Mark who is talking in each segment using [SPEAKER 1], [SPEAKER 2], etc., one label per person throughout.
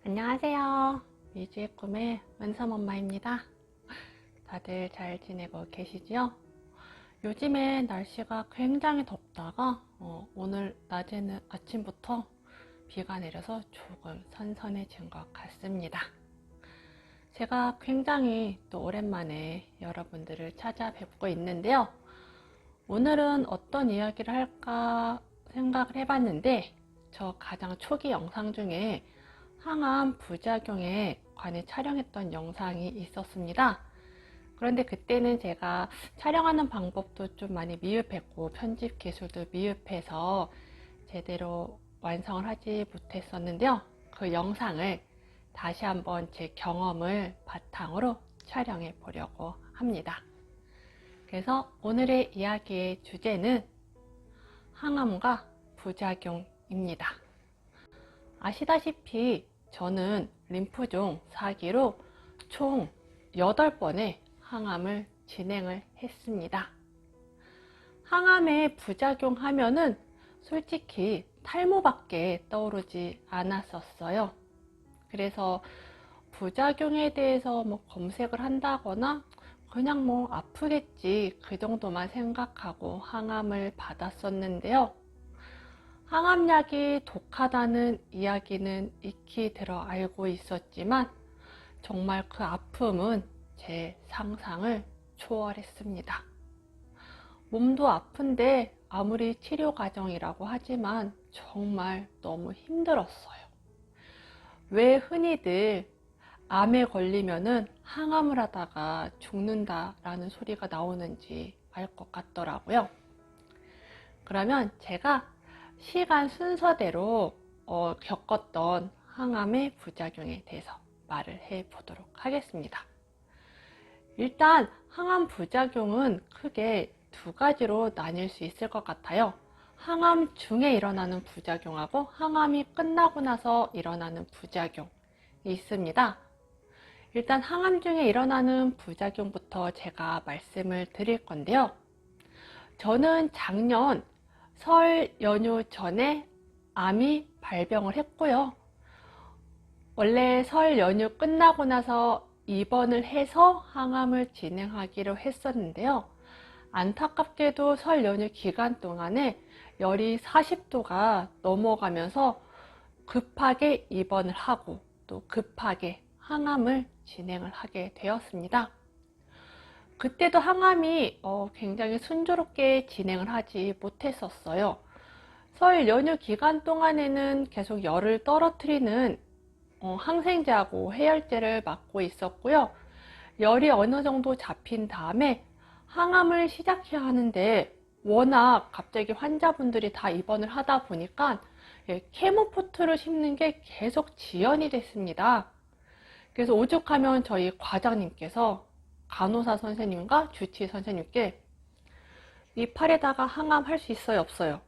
[SPEAKER 1] 안녕하세요. 미주의 꿈의 은섬엄마입니다. 다들 잘 지내고 계시지요? 요즘에 날씨가 굉장히 덥다가 오늘 낮에는 아침부터 비가 내려서 조금 선선해진 것 같습니다. 제가 굉장히 또 오랜만에 여러분들을 찾아뵙고 있는데요. 오늘은 어떤 이야기를 할까 생각을 해봤는데 저 가장 초기 영상 중에 항암 부작용에 관해 촬영했던 영상이 있었습니다. 그런데 그때는 제가 촬영하는 방법도 좀 많이 미흡했고 편집 기술도 미흡해서 제대로 완성을 하지 못했었는데요. 그 영상을 다시 한번 제 경험을 바탕으로 촬영해 보려고 합니다. 그래서 오늘의 이야기의 주제는 항암과 부작용입니다. 아시다시피 저는 림프종 4기로 총 8번의 항암을 진행을 했습니다. 항암의 부작용하면은 솔직히 탈모밖에 떠오르지 않았었어요. 그래서 부작용에 대해서 검색을 한다거나 그냥 아프겠지 그 정도만 생각하고 항암을 받았었는데요. 항암약이 독하다는 이야기는 익히 들어 알고 있었지만 정말 그 아픔은 제 상상을 초월했습니다. 몸도 아픈데 아무리 치료 과정이라고 하지만 정말 너무 힘들었어요. 왜 흔히들 암에 걸리면은 항암을 하다가 죽는다라는 소리가 나오는지 알 것 같더라고요. 그러면 제가 시간 순서대로 겪었던 항암의 부작용에 대해서 말을 해 보도록 하겠습니다. 일단 항암 부작용은 크게 두 가지로 나뉠 수 있을 것 같아요. 항암 중에 일어나는 부작용하고 항암이 끝나고 나서 일어나는 부작용이 있습니다. 일단 항암 중에 일어나는 부작용부터 제가 말씀을 드릴 건데요. 저는 작년 설 연휴 전에 암이 발병을 했고요. 원래 설 연휴 끝나고 나서 입원을 해서 항암을 진행하기로 했었는데요. 안타깝게도 설 연휴 기간 동안에 열이 40도가 넘어가면서 급하게 입원을 하고 또 급하게 항암을 진행을 하게 되었습니다. 그때도 항암이 굉장히 순조롭게 진행을 하지 못했었어요. 설 연휴 기간 동안에는 계속 열을 떨어뜨리는 항생제하고 해열제를 맞고 있었고요. 열이 어느 정도 잡힌 다음에 항암을 시작해야 하는데 워낙 갑자기 환자분들이 다 입원을 하다 보니까 케모포트를 심는 게 계속 지연이 됐습니다. 그래서 오죽하면 저희 과장님께서 간호사 선생님과 주치의 선생님께 이 팔에다가 항암 할 수 있어요 없어요?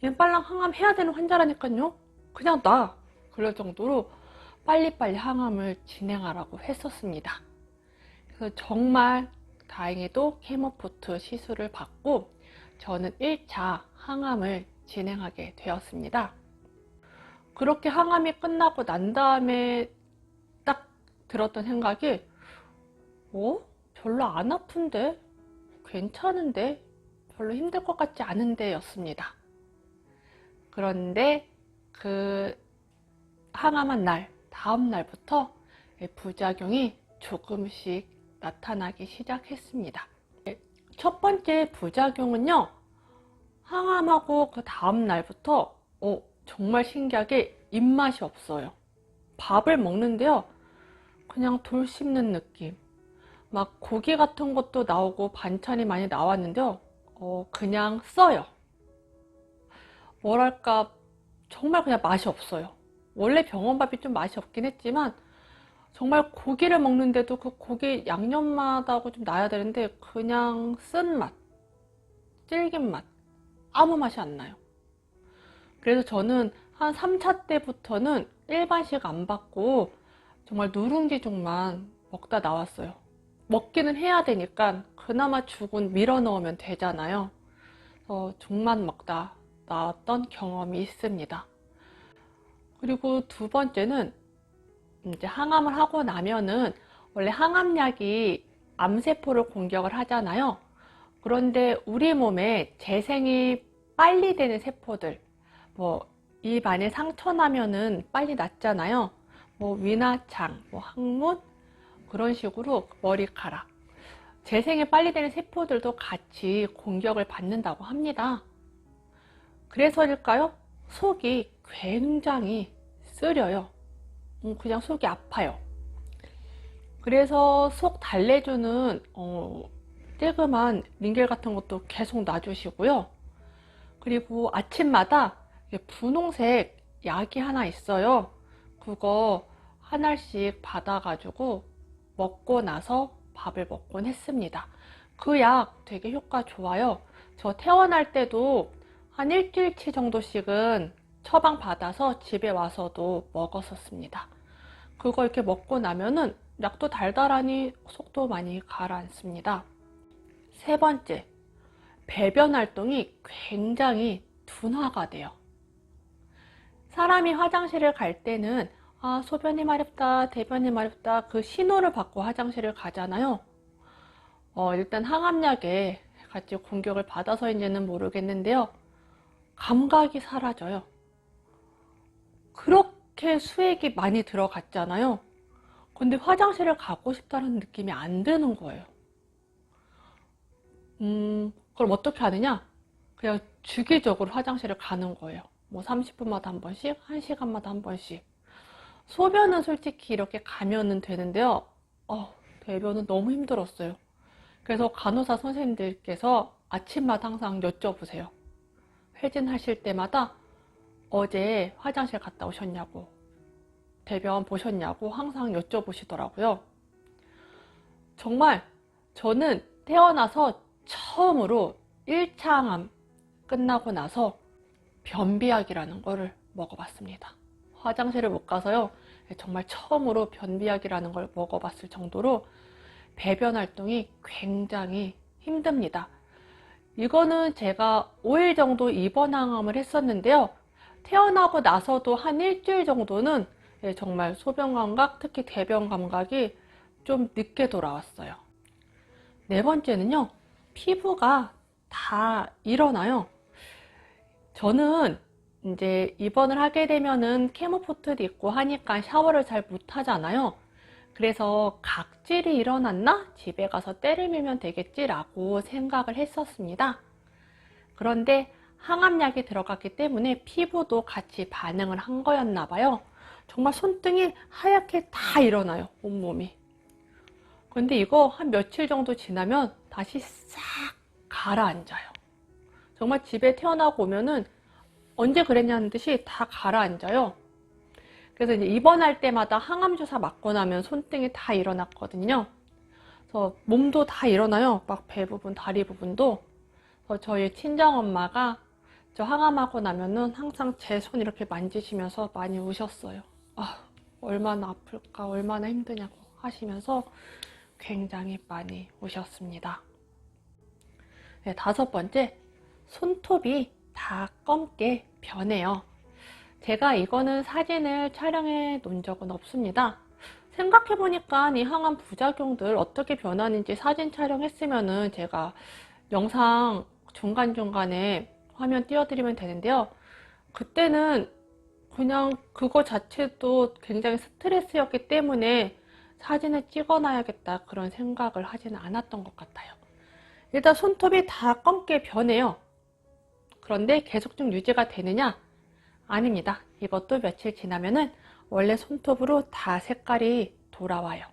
[SPEAKER 1] 얘는 빨랑 항암 해야 되는 환자라니까요. 그냥 나 그럴 정도로 빨리빨리 항암을 진행하라고 했었습니다. 그래서 정말 다행히도 케모포트 시술을 받고 저는 1차 항암을 진행하게 되었습니다. 그렇게 항암이 끝나고 난 다음에 딱 들었던 생각이 별로 안 아픈데? 괜찮은데? 별로 힘들 것 같지 않은데 였습니다. 그런데 그 항암한 날, 다음 날부터 부작용이 조금씩 나타나기 시작했습니다. 첫 번째 부작용은요, 항암하고 그 다음 날부터 정말 신기하게 입맛이 없어요. 밥을 먹는데요, 그냥 돌 씹는 느낌. 막 고기 같은 것도 나오고 반찬이 많이 나왔는데요, 그냥 써요. 뭐랄까 정말 그냥 맛이 없어요. 원래 병원밥이 좀 맛이 없긴 했지만 정말 고기를 먹는데도 그 고기 양념 맛하고 좀 나야 되는데 그냥 쓴맛, 질긴 맛, 아무 맛이 안 나요. 그래서 저는 한 3차 때부터는 일반식 안 받고 정말 누룽지죽만 먹다 나왔어요. 먹기는 해야 되니까 그나마 죽은 밀어 넣으면 되잖아요. 죽만 먹다 나왔던 경험이 있습니다. 그리고 두 번째는 이제 항암을 하고 나면은 원래 항암약이 암세포를 공격을 하잖아요. 그런데 우리 몸에 재생이 빨리 되는 세포들, 뭐 입 안에 상처 나면은 빨리 낫잖아요. 뭐 위나창, 뭐 항문, 그런 식으로 머리카락, 재생이 빨리 되는 세포들도 같이 공격을 받는다고 합니다. 그래서일까요? 속이 굉장히 쓰려요. 그냥 속이 아파요. 그래서 속 달래주는 쬐그만 링겔 같은 것도 계속 놔주시고요. 그리고 아침마다 분홍색 약이 하나 있어요. 그거 하나씩 받아가지고 먹고 나서 밥을 먹곤 했습니다. 그 약 되게 효과 좋아요. 저 태어날 때도 한 일주일치 정도씩은 처방 받아서 집에 와서도 먹었었습니다. 그거 이렇게 먹고 나면은 약도 달달하니 속도 많이 가라앉습니다. 세 번째, 배변 활동이 굉장히 둔화가 돼요. 사람이 화장실을 갈 때는 소변이 마렵다, 대변이 마렵다, 그 신호를 받고 화장실을 가잖아요. 일단 항암약에 같이 공격을 받아서인지는 모르겠는데요. 감각이 사라져요. 그렇게 수액이 많이 들어갔잖아요. 근데 화장실을 가고 싶다는 느낌이 안 드는 거예요. 그럼 어떻게 하느냐? 그냥 주기적으로 화장실을 가는 거예요. 뭐 30분마다 한 번씩, 1시간마다 한 번씩. 소변은 솔직히 이렇게 가면은 되는데요. 대변은 너무 힘들었어요. 그래서 간호사 선생님들께서 아침마다 항상 여쭤보세요. 회진하실 때마다 어제 화장실 갔다 오셨냐고, 대변 보셨냐고 항상 여쭤보시더라고요. 정말 저는 태어나서 처음으로 1차 항암 끝나고 나서 변비약이라는 거를 먹어봤습니다. 화장실을 못 가서요. 정말 처음으로 변비약이라는 걸 먹어봤을 정도로 배변 활동이 굉장히 힘듭니다. 이거는 제가 5일 정도 입원 항암을 했었는데요. 태어나고 나서도 한 일주일 정도는 정말 소변 감각, 특히 대변 감각이 좀 늦게 돌아왔어요. 네 번째는요, 피부가 다 일어나요. 저는 이제 입원을 하게 되면은 케모포트도 있고 하니까 샤워를 잘 못하잖아요. 그래서 각질이 일어났나? 집에 가서 때를 밀면 되겠지라고 생각을 했었습니다. 그런데 항암약이 들어갔기 때문에 피부도 같이 반응을 한 거였나 봐요. 정말 손등이 하얗게 다 일어나요, 온몸이. 근데 이거 한 며칠 정도 지나면 다시 싹 가라앉아요. 정말 집에 태어나고 오면은 언제 그랬냐는 듯이 다 가라앉아요. 그래서 이제 입원할 때마다 항암 주사 맞고 나면 손등이 다 일어났거든요. 그래서 몸도 다 일어나요. 막 배 부분, 다리 부분도. 그래서 저희 친정 엄마가 저 항암하고 나면은 항상 제 손 이렇게 만지시면서 많이 우셨어요. 얼마나 아플까, 얼마나 힘드냐고 하시면서 굉장히 많이 우셨습니다. 네, 다섯 번째, 손톱이 다 검게 변해요. 제가 이거는 사진을 촬영해 놓은 적은 없습니다. 생각해보니까 이 항암 부작용들 어떻게 변하는지 사진 촬영했으면은 제가 영상 중간중간에 화면 띄워드리면 되는데요. 그때는 그냥 그거 자체도 굉장히 스트레스였기 때문에 사진을 찍어놔야겠다 그런 생각을 하지는 않았던 것 같아요. 일단 손톱이 다 검게 변해요. 그런데 계속 유지가 되느냐? 아닙니다. 이것도 며칠 지나면은 원래 손톱으로 다 색깔이 돌아와요.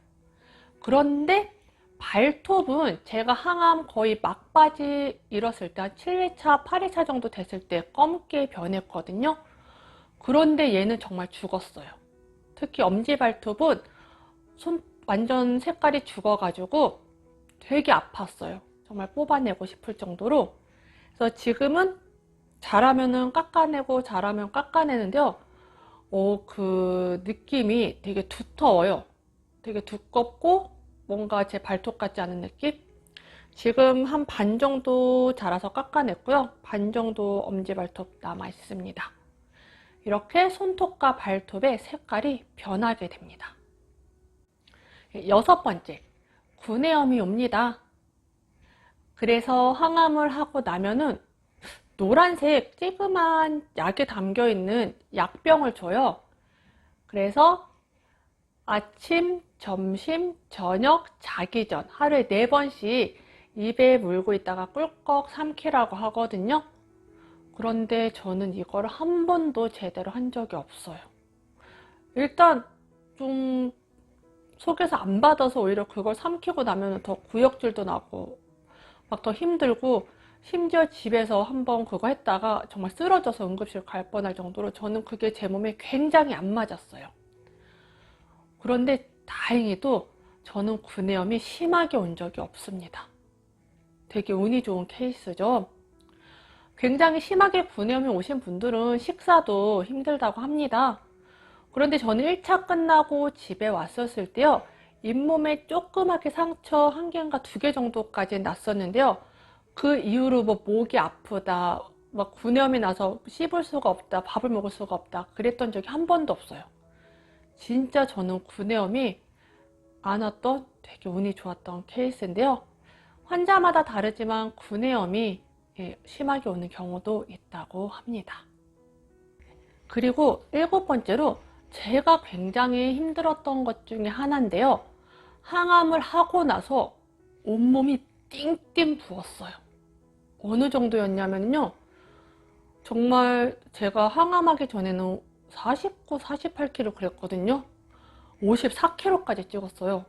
[SPEAKER 1] 그런데 발톱은 제가 항암 거의 막바지 이뤘을 때 한 7회차, 8회차 정도 됐을 때 검게 변했거든요. 그런데 얘는 정말 죽었어요. 특히 엄지발톱은 완전 색깔이 죽어가지고 되게 아팠어요. 정말 뽑아내고 싶을 정도로. 그래서 지금은 자라면은 깎아내고 자라면 깎아내는데요. 그 느낌이 되게 두터워요. 되게 두껍고 뭔가 제 발톱 같지 않은 느낌? 지금 한 반 정도 자라서 깎아냈고요. 반 정도 엄지발톱 남아 있습니다. 이렇게 손톱과 발톱의 색깔이 변하게 됩니다. 여섯 번째, 구내염이 옵니다. 그래서 항암을 하고 나면은 노란색 찌그만 약에 담겨있는 약병을 줘요. 그래서 아침, 점심, 저녁, 자기 전 하루에 4번씩 입에 물고 있다가 꿀꺽 삼키라고 하거든요. 그런데 저는 이걸 한 번도 제대로 한 적이 없어요. 일단 좀 속에서 안 받아서 오히려 그걸 삼키고 나면 더 구역질도 나고 막 더 힘들고, 심지어 집에서 한번 그거 했다가 정말 쓰러져서 응급실 갈 뻔할 정도로 저는 그게 제 몸에 굉장히 안 맞았어요. 그런데 다행히도 저는 구내염이 심하게 온 적이 없습니다. 되게 운이 좋은 케이스죠. 굉장히 심하게 구내염이 오신 분들은 식사도 힘들다고 합니다. 그런데 저는 1차 끝나고 집에 왔었을 때요, 잇몸에 조그맣게 상처 1개인가 2개 정도까지 났었는데요. 그 이후로 뭐 목이 아프다, 막 구내염이 나서 씹을 수가 없다, 밥을 먹을 수가 없다, 그랬던 적이 한 번도 없어요. 진짜 저는 구내염이 안 왔던 되게 운이 좋았던 케이스인데요. 환자마다 다르지만 구내염이 심하게 오는 경우도 있다고 합니다. 그리고 7번째로 제가 굉장히 힘들었던 것 중에 하나인데요. 항암을 하고 나서 온몸이 띵띵 부었어요. 어느 정도였냐면요. 정말 제가 항암하기 전에는 49, 48kg 그랬거든요. 54kg까지 찍었어요.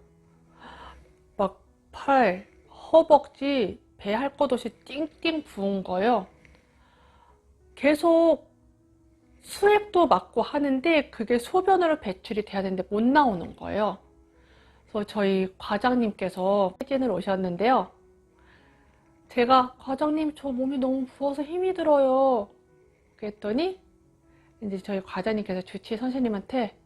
[SPEAKER 1] 막 팔, 허벅지, 배 할 것 없이 띵띵 부은 거예요. 계속 수액도 맞고 하는데 그게 소변으로 배출이 돼야 되는데 못 나오는 거예요. 그래서 저희 과장님께서 사진을 오셨는데요. 제가 과장님 저 몸이 너무 부어서 힘이 들어요. 그랬더니 이제 저희 과장님께서 주치의 선생님한테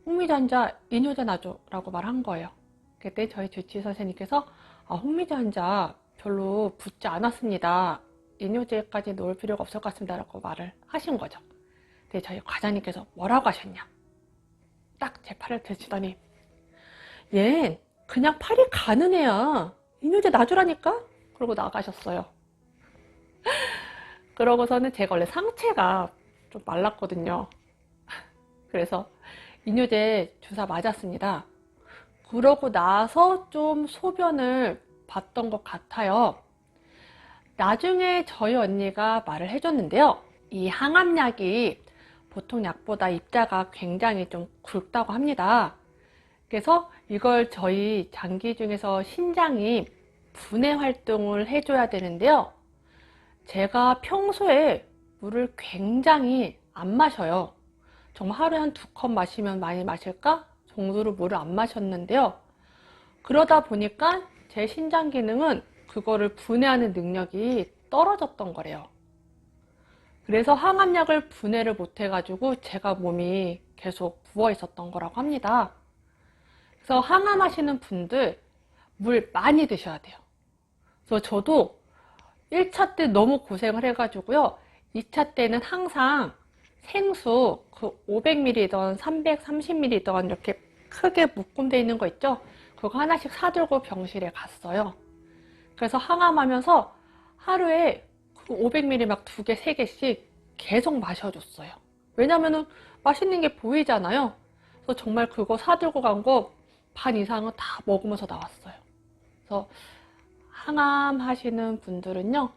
[SPEAKER 1] 홍미자 이뇨제 놔줘 라고 말한 거예요. 그때 저희 주치의 선생님께서 홍미자 환자 별로 붓지 않았습니다. 이뇨제까지 놓을 필요가 없을 것 같습니다 라고 말을 하신 거죠. 근데 저희 과장님께서 뭐라고 하셨냐, 딱 제 팔을 드시더니 얘 그냥 팔이 가는 애야, 이뇨제 놔주라니까, 그러고 나가셨어요. 그러고서는 제가 원래 상체가 좀 말랐거든요. 그래서 이뇨제 주사 맞았습니다. 그러고 나서 좀 소변을 봤던 것 같아요. 나중에 저희 언니가 말을 해줬는데요. 이 항암약이 보통 약보다 입자가 굉장히 좀 굵다고 합니다. 그래서 이걸 저희 장기 중에서 신장이 분해 활동을 해줘야 되는데요. 제가 평소에 물을 굉장히 안 마셔요. 정말 하루에 한 2컵 마시면 많이 마실까 정도로 물을 안 마셨는데요. 그러다 보니까 제 신장 기능은 그거를 분해하는 능력이 떨어졌던 거래요. 그래서 항암약을 분해를 못 해가지고 제가 몸이 계속 부어 있었던 거라고 합니다. 그래서 항암하시는 분들 물 많이 드셔야 돼요. 그래서 저도 1차 때 너무 고생을 해가지고요. 2차 때는 항상 생수 그 500ml든 330ml든 이렇게 크게 묶음되어 있는 거 있죠? 그거 하나씩 사들고 병실에 갔어요. 그래서 항암하면서 하루에 그 500ml 막 2개, 3개씩 계속 마셔줬어요. 왜냐면은 맛있는 게 보이잖아요. 그래서 정말 그거 사들고 간 거 반 이상은 다 먹으면서 나왔어요. 그래서 항암하시는 분들은요,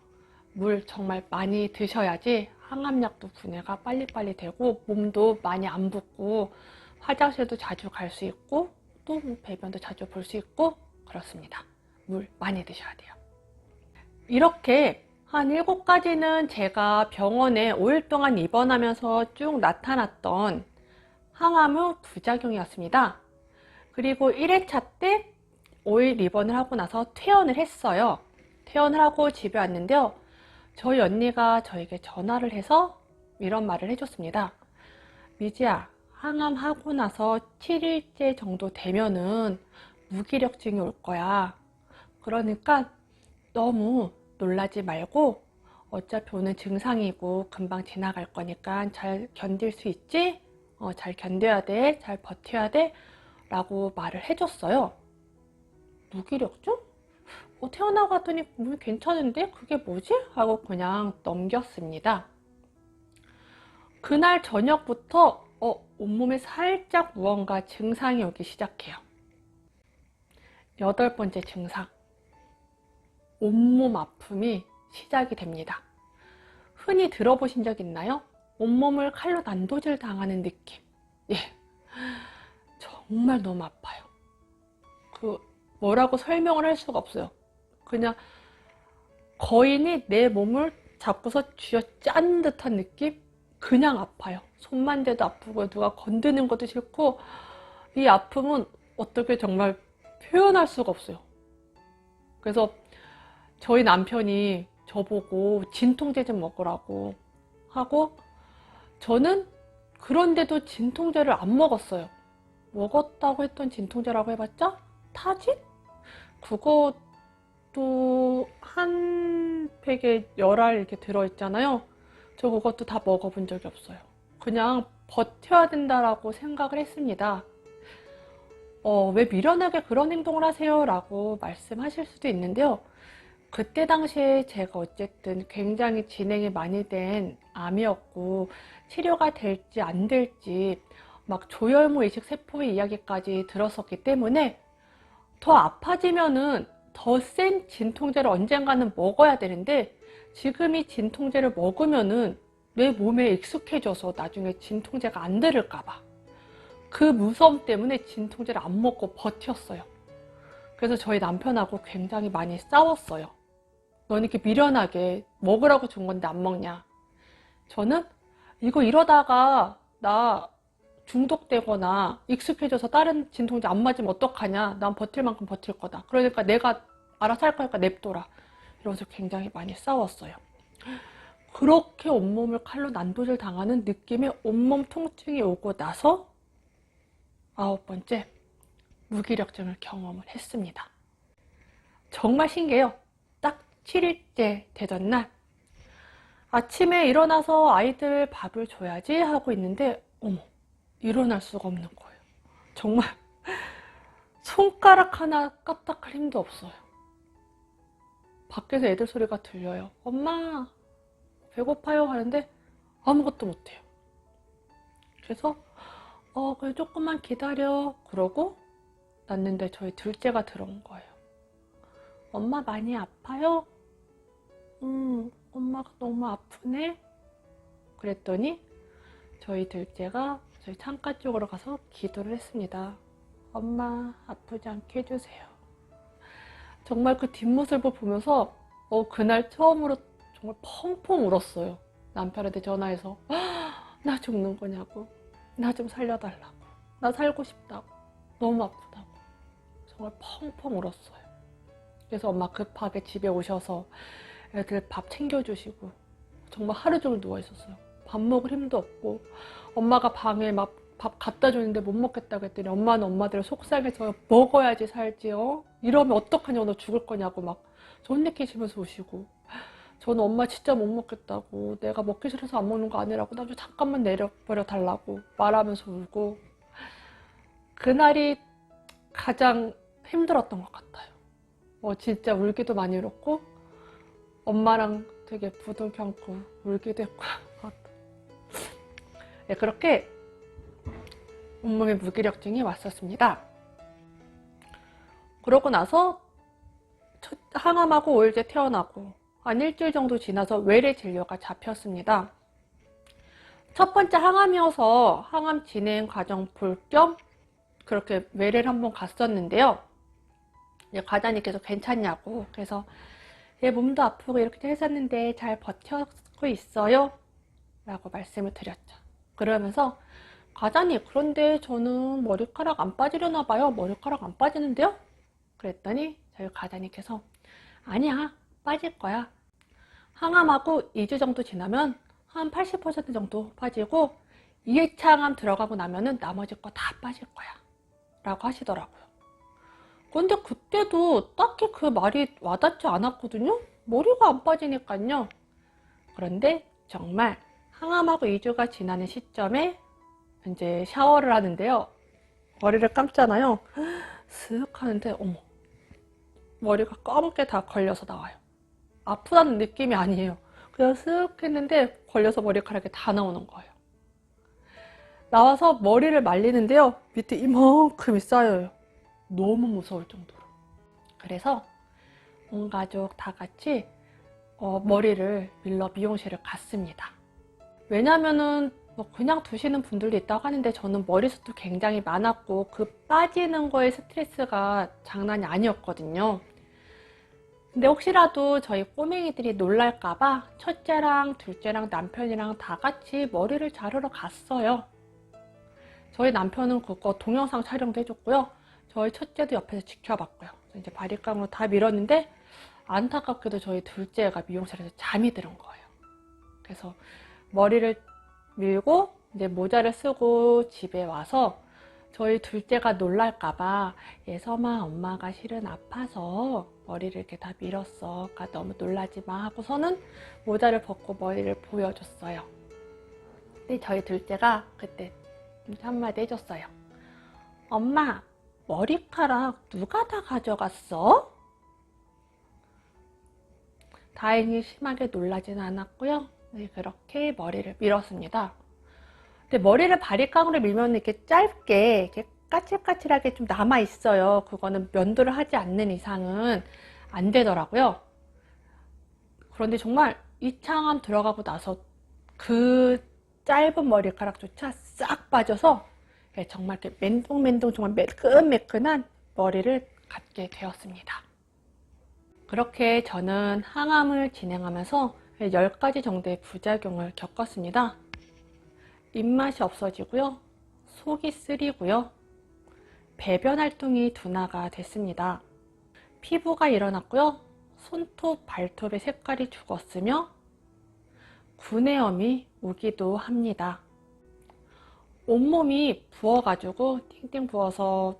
[SPEAKER 1] 물 정말 많이 드셔야지 항암약도 분해가 빨리빨리 되고 몸도 많이 안 붓고 화장실도 자주 갈 수 있고 또 배변도 자주 볼 수 있고 그렇습니다. 물 많이 드셔야 돼요. 이렇게 한 7가지는 제가 병원에 5일 동안 입원하면서 쭉 나타났던 항암의 부작용이었습니다. 그리고 1회차 때 5일 입원을 하고 나서 퇴원을 했어요. 퇴원을 하고 집에 왔는데요. 저희 언니가 저에게 전화를 해서 이런 말을 해줬습니다. 미지야, 항암하고 나서 7일째 정도 되면은 무기력증이 올 거야. 그러니까 너무 놀라지 말고 어차피 오는 증상이고 금방 지나갈 거니까 잘 견딜 수 있지? 잘 견뎌야 돼. 잘 버텨야 돼. 라고 말을 해줬어요. 무기력증? 태어나고 봤더니 몸이 괜찮은데 그게 뭐지? 하고 그냥 넘겼습니다. 그날 저녁부터 온몸에 살짝 무언가 증상이 오기 시작해요. 8번째 증상, 온몸 아픔이 시작이 됩니다. 흔히 들어보신 적 있나요? 온몸을 칼로 난도질 당하는 느낌. 예, 정말 너무 아파요. 뭐라고 설명을 할 수가 없어요. 그냥 거인이 내 몸을 잡고서 쥐어짠 듯한 느낌? 그냥 아파요. 손만 대도 아프고 누가 건드는 것도 싫고, 이 아픔은 어떻게 정말 표현할 수가 없어요. 그래서 저희 남편이 저보고 진통제 좀 먹으라고 하고, 저는 그런데도 진통제를 안 먹었어요. 먹었다고 했던 진통제라고 해봤자 타진? 그것도 한 팩에 열알 이렇게 들어있잖아요. 저 그것도 다 먹어본 적이 없어요. 그냥 버텨야 된다라고 생각을 했습니다. 왜 미련하게 그런 행동을 하세요? 라고 말씀하실 수도 있는데요. 그때 당시에 제가 어쨌든 굉장히 진행이 많이 된 암이었고, 치료가 될지 안 될지 막 조혈모 이식 세포의 이야기까지 들었었기 때문에 더 아파지면은 더 센 진통제를 언젠가는 먹어야 되는데, 지금 이 진통제를 먹으면은 내 몸에 익숙해져서 나중에 진통제가 안 들을까봐 그 무서움 때문에 진통제를 안 먹고 버텼어요. 그래서 저희 남편하고 굉장히 많이 싸웠어요. 넌 이렇게 미련하게 먹으라고 준 건데 안 먹냐. 저는 이거 이러다가 나 중독되거나 익숙해져서 다른 진통제 안 맞으면 어떡하냐. 난 버틸 만큼 버틸 거다. 그러니까 내가 알아서 할 거니까 냅둬라. 이러면서 굉장히 많이 싸웠어요. 그렇게 온몸을 칼로 난도질 당하는 느낌의 온몸 통증이 오고 나서 9번째 무기력증을 경험을 했습니다. 정말 신기해요. 딱 7일째 되던 날 아침에 일어나서 아이들 밥을 줘야지 하고 있는데 일어날 수가 없는 거예요. 정말 손가락 하나 까딱할 힘도 없어요. 밖에서 애들 소리가 들려요. 엄마 배고파요 하는데 아무것도 못해요. 그래서 그래 조금만 기다려 그러고 났는데 저희 둘째가 들어온 거예요. 엄마 많이 아파요? 엄마가 너무 아프네? 그랬더니 저희 둘째가 저희 창가 쪽으로 가서 기도를 했습니다. 엄마 아프지 않게 해주세요. 정말 그 뒷모습을 보면서 그날 처음으로 정말 펑펑 울었어요. 남편한테 전화해서 나 죽는 거냐고, 나 좀 살려달라고, 나 살고 싶다고, 너무 아프다고 정말 펑펑 울었어요. 그래서 엄마 급하게 집에 오셔서 애들 밥 챙겨주시고 정말 하루 종일 누워있었어요. 밥 먹을 힘도 없고 엄마가 방에 막 밥 갖다 줬는데 못 먹겠다고 했더니 엄마는 엄마대로 속상해서 먹어야지 살지 이러면 어떡하냐고, 너 죽을 거냐고 막 존내키시면서 오시고, 저는 엄마 진짜 못 먹겠다고, 내가 먹기 싫어서 안 먹는 거 아니라고, 나 좀 잠깐만 내려버려 달라고 말하면서 울고, 그날이 가장 힘들었던 것 같아요. 진짜 울기도 많이 울었고 엄마랑 되게 부둥켜안고 울기도 했고 네, 그렇게 온몸에 무기력증이 왔었습니다. 그러고 나서 항암하고 5일째 태어나고 한 일주일 정도 지나서 외래 진료가 잡혔습니다. 첫 번째 항암이어서 항암 진행 과정 볼 겸 그렇게 외래를 한번 갔었는데요. 과장님께서 괜찮냐고, 그래서 얘 몸도 아프고 이렇게 했었는데 잘 버티고 있어요 라고 말씀을 드렸죠. 그러면서 과장님, 그런데 저는 머리카락 안 빠지려나 봐요. 머리카락 안 빠지는데요? 그랬더니 저희 과장님께서 아니야, 빠질 거야. 항암하고 2주 정도 지나면 한 80% 정도 빠지고 2회차 항암 들어가고 나면은 나머지 거 다 빠질 거야 라고 하시더라고요. 근데 그때도 딱히 그 말이 와닿지 않았거든요. 머리가 안 빠지니까요. 그런데 정말 항암하고 2주가 지나는 시점에 이제 샤워를 하는데요. 머리를 감잖아요. 슥 하는데 어머, 머리가 검게 다 걸려서 나와요. 아프다는 느낌이 아니에요. 그냥 슥 했는데 걸려서 머리카락이 다 나오는 거예요. 나와서 머리를 말리는데요, 밑에 이만큼이 쌓여요. 너무 무서울 정도로. 그래서 온 가족 다 같이 머리를 밀러 미용실을 갔습니다. 왜냐면은 뭐 그냥 두시는 분들도 있다고 하는데 저는 머리숱도 굉장히 많았고 그 빠지는 거에 스트레스가 장난이 아니었거든요. 근데 혹시라도 저희 꼬맹이들이 놀랄까봐 첫째랑 둘째랑 남편이랑 다 같이 머리를 자르러 갔어요. 저희 남편은 그거 동영상 촬영도 해줬고요. 저희 첫째도 옆에서 지켜봤고요. 이제 바리깡으로 다 밀었는데 안타깝게도 저희 둘째가 미용실에서 잠이 들은 거예요. 그래서 머리를 밀고 이제 모자를 쓰고 집에 와서 저희 둘째가 놀랄까봐 예섬아, 엄마가 실은 아파서 머리를 이렇게 다 밀었어. 그러니까 너무 놀라지 마 하고서는 모자를 벗고 머리를 보여줬어요. 근데 저희 둘째가 그때 한마디 해줬어요. 엄마, 머리카락 누가 다 가져갔어? 다행히 심하게 놀라진 않았고요. 네, 그렇게 머리를 밀었습니다. 근데 머리를 바리깡으로 밀면 이렇게 짧게 이렇게 까칠까칠하게 좀 남아 있어요. 그거는 면도를 하지 않는 이상은 안 되더라고요. 그런데 정말 이창함 들어가고 나서 그 짧은 머리카락조차 싹 빠져서 정말 이렇게 맨동맨동 정말 매끈매끈한 머리를 갖게 되었습니다. 그렇게 저는 항암을 진행하면서 10가지 정도의 부작용을 겪었습니다. 입맛이 없어지고요. 속이 쓰리고요. 배변 활동이 둔화가 됐습니다. 피부가 일어났고요. 손톱, 발톱의 색깔이 죽었으며 구내염이 오기도 합니다. 온몸이 부어가지고 띵띵 부어서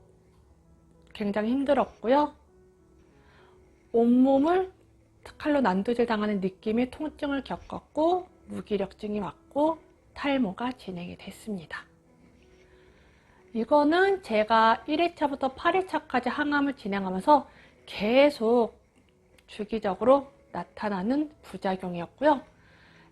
[SPEAKER 1] 굉장히 힘들었고요. 온몸을 칼로 난도질 당하는 느낌의 통증을 겪었고 무기력증이 왔고 탈모가 진행이 됐습니다. 이거는 제가 1회차부터 8회차까지 항암을 진행하면서 계속 주기적으로 나타나는 부작용이었고요.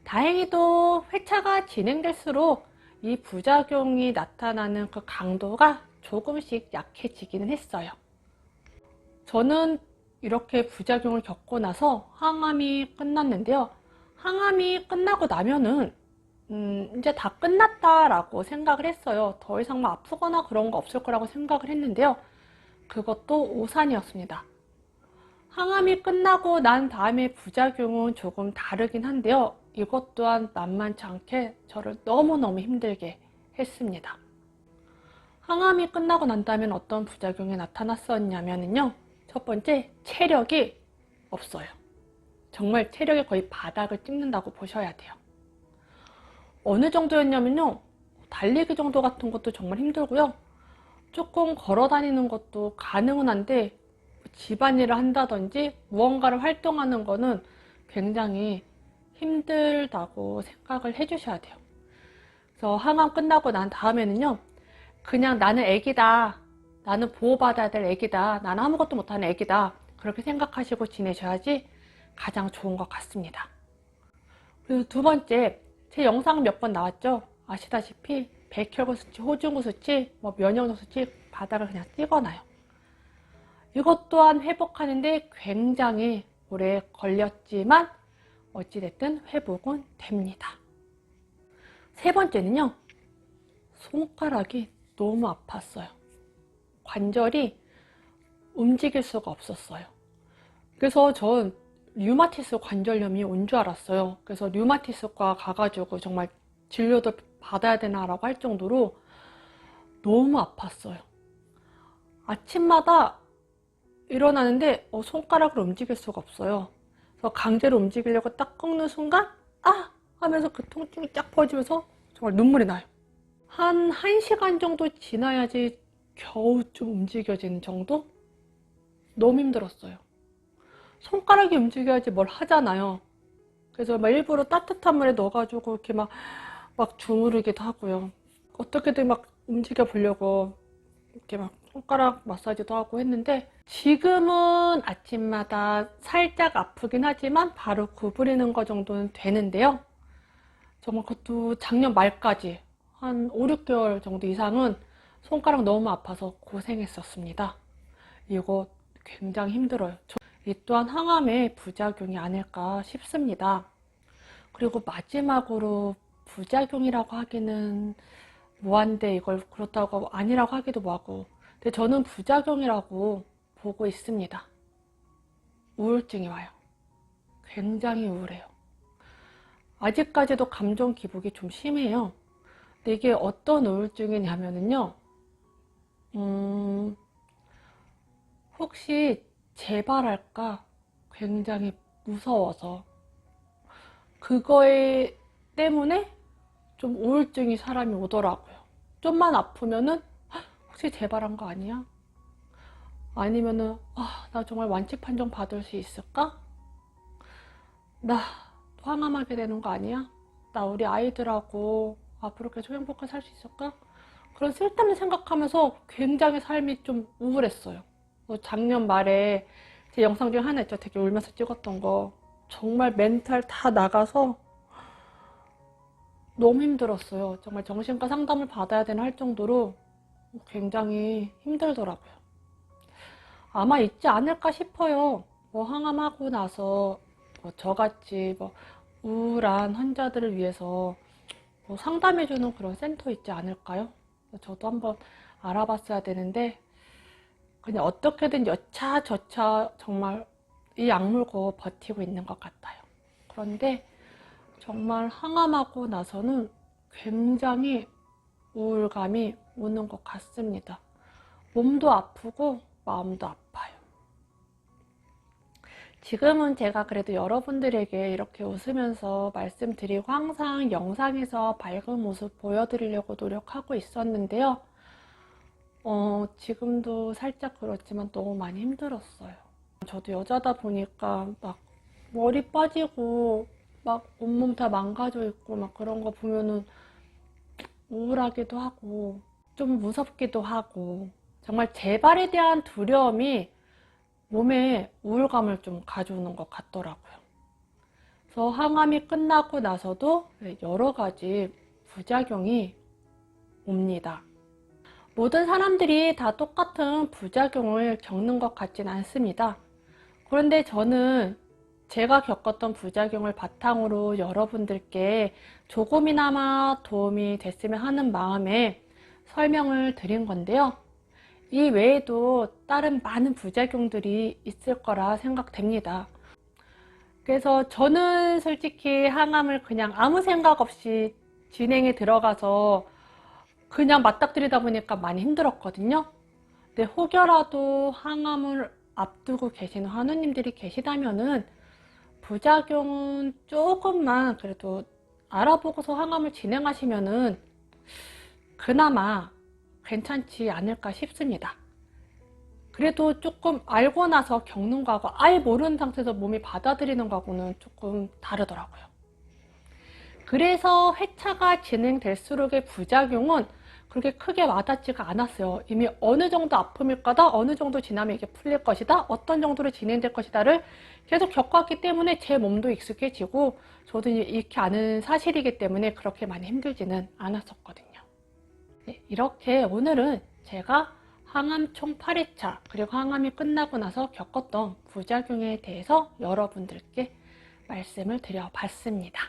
[SPEAKER 1] 다행히도 회차가 진행될수록 이 부작용이 나타나는 그 강도가 조금씩 약해지기는 했어요. 저는 이렇게 부작용을 겪고 나서 항암이 끝났는데요. 항암이 끝나고 나면은 이제 다 끝났다라고 생각을 했어요. 더 이상 뭐 아프거나 그런 거 없을 거라고 생각을 했는데요. 그것도 오산이었습니다. 항암이 끝나고 난 다음에 부작용은 조금 다르긴 한데요. 이것 또한 만만치 않게 저를 너무너무 힘들게 했습니다. 항암이 끝나고 난 다음엔 어떤 부작용이 나타났었냐면요. 첫 번째, 체력이 없어요. 정말 체력이 거의 바닥을 찍는다고 보셔야 돼요. 어느 정도였냐면요. 달리기 정도 같은 것도 정말 힘들고요. 조금 걸어 다니는 것도 가능은 한데 집안일을 한다든지 무언가를 활동하는 거는 굉장히 힘들다고 생각을 해주셔야 돼요. 그래서 항암 끝나고 난 다음에는요. 그냥 나는 애기다. 나는 보호받아야 될 애기다. 나는 아무것도 못하는 애기다. 그렇게 생각하시고 지내셔야지 가장 좋은 것 같습니다. 그리고 두 번째, 제 영상 몇 번 나왔죠? 아시다시피 백혈구 수치, 호중구 수치, 면역력 수치 바닥을 그냥 찍어놔요. 이것 또한 회복하는데 굉장히 오래 걸렸지만 어찌됐든 회복은 됩니다. 세 번째는요. 손가락이 너무 아팠어요. 관절이 움직일 수가 없었어요. 그래서 전 류마티스 관절염이 온 줄 알았어요. 그래서 류마티스과 가가지고 정말 진료도 받아야 되나라고 할 정도로 너무 아팠어요. 아침마다 일어나는데 손가락을 움직일 수가 없어요. 그래서 강제로 움직이려고 딱 꺾는 순간 아! 하면서 그 통증이 쫙 퍼지면서 정말 눈물이 나요. 한 1시간 정도 지나야지 겨우 좀 움직여지는 정도? 너무 힘들었어요. 손가락이 움직여야지 뭘 하잖아요. 그래서 막 일부러 따뜻한 물에 넣어가지고 이렇게 막 주무르기도 하고요. 어떻게든 막 움직여 보려고 이렇게 막 손가락 마사지도 하고 했는데, 지금은 아침마다 살짝 아프긴 하지만 바로 구부리는 거 정도는 되는데요. 정말 그것도 작년 말까지 한 5, 6개월 정도 이상은 손가락 너무 아파서 고생했었습니다. 이거 굉장히 힘들어요. 이 또한 항암의 부작용이 아닐까 싶습니다. 그리고 마지막으로 부작용이라고 하기는 뭐한데, 이걸 그렇다고 아니라고 하기도 뭐하고, 근데 저는 부작용이라고 보고 있습니다. 우울증이 와요. 굉장히 우울해요. 아직까지도 감정 기복이 좀 심해요. 근데 이게 어떤 우울증이냐면요, 혹시 재발할까 굉장히 무서워서, 그거에 때문에 좀 우울증이 사람이 오더라고요. 좀만 아프면은 혹시 재발한 거 아니야? 아니면은 나 정말 완치 판정 받을 수 있을까? 나 항암하게 되는 거 아니야? 나 우리 아이들하고 앞으로 계속 행복하게 살 수 있을까? 그런 쓸데없는 생각하면서 굉장히 삶이 좀 우울했어요. 작년 말에 제 영상 중에 하나 있죠. 되게 울면서 찍었던 거. 정말 멘탈 다 나가서 너무 힘들었어요. 정말 정신과 상담을 받아야 되나 할 정도로 굉장히 힘들더라고요. 아마 있지 않을까 싶어요. 뭐 항암하고 나서 뭐 저같이 뭐 우울한 환자들을 위해서 뭐 상담해주는 그런 센터 있지 않을까요? 저도 한번 알아봤어야 되는데, 그냥 어떻게든 여차저차 정말 이 악물고 버티고 있는 것 같아요. 그런데 정말 항암하고 나서는 굉장히 우울감이 오는 것 같습니다. 몸도 아프고 마음도 아파요. 지금은 제가 그래도 여러분들에게 이렇게 웃으면서 말씀드리고 항상 영상에서 밝은 모습 보여드리려고 노력하고 있었는데요. 지금도 살짝 그렇지만 너무 많이 힘들었어요. 저도 여자다 보니까 막 머리 빠지고 막 온몸 다 망가져 있고 막 그런 거 보면은 우울하기도 하고 좀 무섭기도 하고, 정말 재발에 대한 두려움이 몸에 우울감을 좀 가져오는 것 같더라고요. 그래서 항암이 끝나고 나서도 여러 가지 부작용이 옵니다. 모든 사람들이 다 똑같은 부작용을 겪는 것 같진 않습니다. 그런데 저는 제가 겪었던 부작용을 바탕으로 여러분들께 조금이나마 도움이 됐으면 하는 마음에 설명을 드린 건데요. 이 외에도 다른 많은 부작용들이 있을 거라 생각됩니다. 그래서 저는 솔직히 항암을 그냥 아무 생각 없이 진행에 들어가서 그냥 맞닥뜨리다 보니까 많이 힘들었거든요. 근데 혹여라도 항암을 앞두고 계시는 환우님들이 계시다면은 부작용은 조금만 그래도 알아보고서 항암을 진행하시면은 그나마 괜찮지 않을까 싶습니다. 그래도 조금 알고 나서 겪는 거하고 아예 모르는 상태에서 몸이 받아들이는 거하고는 조금 다르더라고요. 그래서 회차가 진행될수록의 부작용은 그렇게 크게 와닿지가 않았어요. 이미 어느 정도 아픔일 거다, 어느 정도 지나면 이게 풀릴 것이다, 어떤 정도로 진행될 것이다를 계속 겪었기 때문에 제 몸도 익숙해지고 저도 이렇게 아는 사실이기 때문에 그렇게 많이 힘들지는 않았었거든요. 네, 이렇게 오늘은 제가 항암 총 8회차 그리고 항암이 끝나고 나서 겪었던 부작용에 대해서 여러분들께 말씀을 드려봤습니다.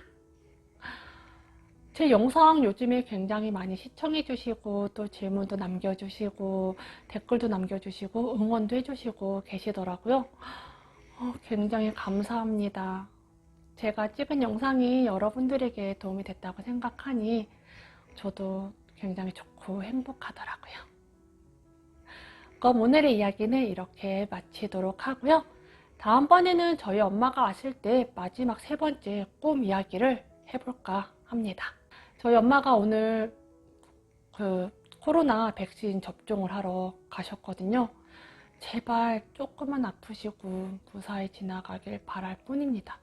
[SPEAKER 1] 제 영상 요즘에 굉장히 많이 시청해 주시고 또 질문도 남겨주시고 댓글도 남겨주시고 응원도 해주시고 계시더라고요. 굉장히 감사합니다. 제가 찍은 영상이 여러분들에게 도움이 됐다고 생각하니 저도 굉장히 좋고 행복하더라고요. 그럼 오늘의 이야기는 이렇게 마치도록 하고요. 다음번에는 저희 엄마가 왔을 때 마지막 3번째 꿈 이야기를 해볼까 합니다. 저희 엄마가 오늘 코로나 백신 접종을 하러 가셨거든요. 제발 조금만 아프시고 무사히 지나가길 바랄 뿐입니다.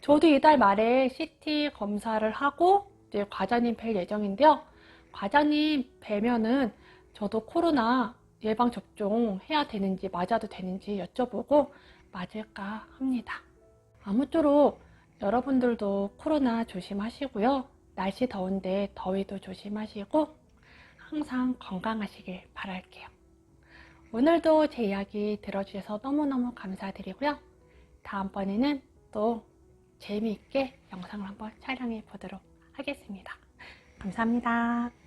[SPEAKER 1] 저도 이달 말에 CT 검사를 하고 이제 과장님 뵐 예정인데요. 과장님 뵈면은 저도 코로나 예방접종 해야 되는지 맞아도 되는지 여쭤보고 맞을까 합니다. 아무쪼록 여러분들도 코로나 조심하시고요. 날씨 더운데 더위도 조심하시고 항상 건강하시길 바랄게요. 오늘도 제 이야기 들어주셔서 너무너무 감사드리고요. 다음번에는 또 재미있게 영상을 한번 촬영해 보도록 하겠습니다. 감사합니다.